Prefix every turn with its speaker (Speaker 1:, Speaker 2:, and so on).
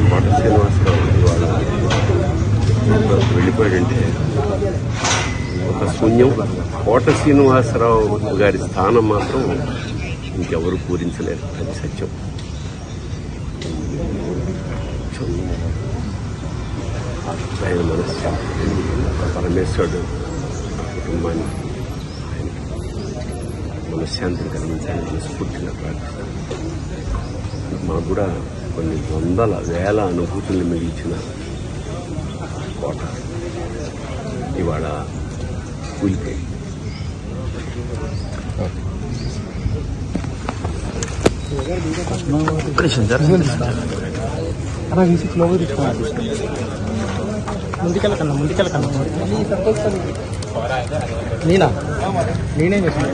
Speaker 1: అలాంటి కోట శ్రీనివాసరావు ఇవాళ వెళ్ళిపోయాడంటే ఒక శూన్యం. కోట శ్రీనివాసరావు గారి స్థానం మాత్రం ఇంకెవరు పూరించలేరు, అది సత్యం. ఆయన మనశ్శాంతి, పరమేశ్వరుడు కుటుంబాన్ని మనశ్శాంతిని కలిగించాలని మనస్ఫూర్తిగా ప్రార్థిస్తాను. మాకు కూడా కొన్ని వందల వేల అనుభూతుల్ని మిగిల్చిన కోట ఇవాళ కూలిపోయి.
Speaker 2: ముందుకెళ్ళకన్నా నేనేం చేస్తాను.